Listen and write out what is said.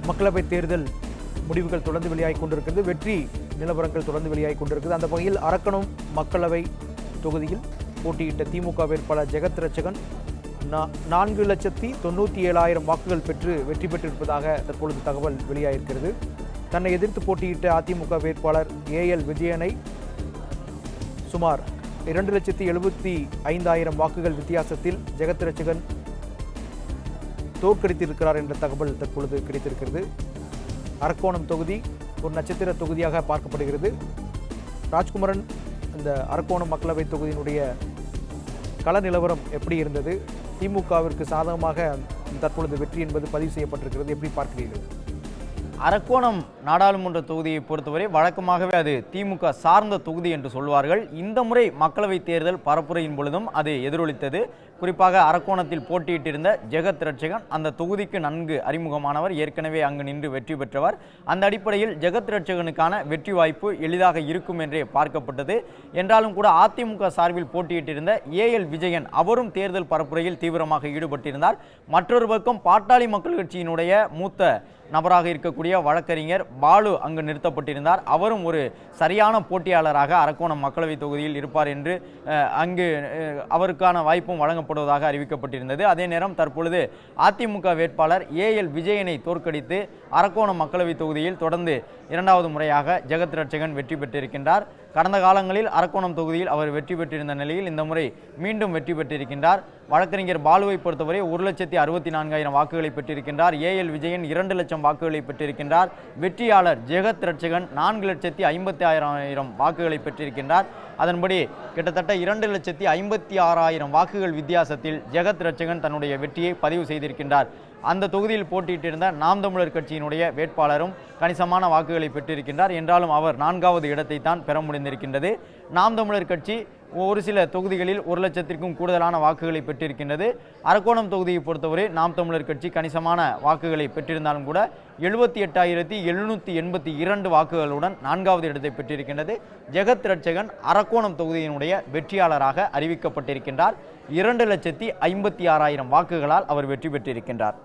மக்களவைத் தேர்தல் முடிவுகள் தொடர்ந்து வெளியாகிக் கொண்டிருக்கிறது. வெற்றி நிலவரங்கள் தொடர்ந்து வெளியாகிக் கொண்டிருக்கிறது. அந்த வகையில் அரக்கணம் மக்களவை தொகுதியில் போட்டியிட்ட திமுக வேட்பாளர் ஜெகத் ரட்சகன் 4,97,000 வாக்குகள் பெற்று வெற்றி பெற்றிருப்பதாக தற்பொழுது தகவல் வெளியாகிருக்கிறது. தன்னை எதிர்த்து போட்டியிட்ட அதிமுக வேட்பாளர் ஏஎல் விஜயனை சுமார் 2,75,000 வாக்குகள் வித்தியாசத்தில் ஜெகத் ரட்சகன் தோற்கடித்திருக்கிறார் என்ற தகவல் தற்பொழுது கிடைத்திருக்கிறது. அரக்கோணம் தொகுதி ஒரு நட்சத்திர தொகுதியாக பார்க்கப்படுகிறது. ராஜ்குமரன், இந்த அரக்கோணம் மக்களவை தொகுதியினுடைய கள நிலவரம் எப்படி இருந்தது? திமுகவிற்கு சாதகமாக தற்பொழுது வெற்றி என்பது பதிவு செய்யப்பட்டிருக்கிறது. எப்படி பார்க்கிறீர்கள்? அரக்கோணம் நாடாளுமன்ற தொகுதியை பொறுத்தவரை வழக்கமாகவே அது திமுக சார்ந்த தொகுதி என்று சொல்வார்கள். இந்த முறை மக்களவைத் தேர்தல் பரப்புரையின் பொழுதும் அது எதிரொலித்தது. குறிப்பாக அரக்கோணத்தில் போட்டியிட்டிருந்த ஜெகத் ரட்சகன் அந்த தொகுதிக்கு நன்கு அறிமுகமானவர், ஏற்கனவே அங்கு நின்று வெற்றி பெற்றவர். அந்த அடிப்படையில் ஜெகத் ரட்சகனுக்கான வெற்றி வாய்ப்பு எளிதாக இருக்கும் என்றே பார்க்கப்பட்டது. என்றாலும் கூட அதிமுக சார்பில் போட்டியிட்டிருந்த ஏஎல் விஜயன் அவரும் தேர்தல் பரப்புரையில் தீவிரமாக ஈடுபட்டிருந்தார். மற்றொரு பக்கம் பாட்டாளி மக்கள் கட்சியினுடைய மூத்த நபராக இருக்கக்கூடிய வழக்கறிஞர் பாலு அங்கு நிறுத்தப்பட்டிருந்தார். அவரும் ஒரு சரியான போட்டியாளராக அரக்கோணம் மக்களவை தொகுதியில் இருப்பார் என்று அங்கு அவருக்கான வாய்ப்பும் வழங்கப்படுவதாக அறிவிக்கப்பட்டிருந்தது. அதே நேரம் தற்பொழுது அதிமுக வேட்பாளர் ஏஎல் விஜயனை தோற்கடித்து அரக்கோணம் மக்களவை தொகுதியில் தொடர்ந்து இரண்டாவது முறையாக ஜெகத் ரட்சகன் வெற்றி பெற்றிருக்கின்றார். கடந்த காலங்களில் அரக்கோணம் தொகுதியில் அவர் வெற்றி பெற்றிருந்த நிலையில் இந்த முறை மீண்டும் வெற்றி பெற்றிருக்கின்றார். வழக்கறிஞர் பாலுவை பொறுத்தவரை 1,64,000 வாக்குகளை பெற்றிருக்கின்றார். ஏஎல் விஜயன் 2 லட்சம் வாக்குகளை பெற்றிருக்கின்றார். வெற்றியாளர் ஜெகத் ரட்சகன் 4,56,000 வாக்குகளை பெற்றிருக்கின்றார். அதன்படி கிட்டத்தட்ட 2,56,000 வாக்குகள் வித்தியாசத்தில் ஜெகத் ரட்சகன் தன்னுடைய வெற்றியை பதிவு செய்திருக்கின்றார். அந்த தொகுதியில் போட்டியிட்டிருந்த நாம் தமிழர் கட்சியினுடைய வேட்பாளரும் கணிசமான வாக்குகளை பெற்றிருக்கின்றார். என்றாலும் அவர் 4வது இடத்தை தான் பெற முடிந்திருக்கின்றது. நாம் தமிழர் கட்சி ஒரு சில தொகுதிகளில் 1 லட்சத்திற்கும் கூடுதலான வாக்குகளை பெற்றிருக்கின்றது. அரக்கோணம் தொகுதியை பொறுத்தவரை நாம் தமிழர் கட்சி கணிசமான வாக்குகளை பெற்றிருந்தாலும் கூட 78,782 வாக்குகளுடன் 4வது இடத்தை பெற்றிருக்கின்றது. ஜெகத் ரட்சகன் அரக்கோணம் தொகுதியினுடைய வெற்றியாளராக அறிவிக்கப்பட்டிருக்கின்றார். 2,56,000 வாக்குகளால் அவர் வெற்றி பெற்றிருக்கின்றார்.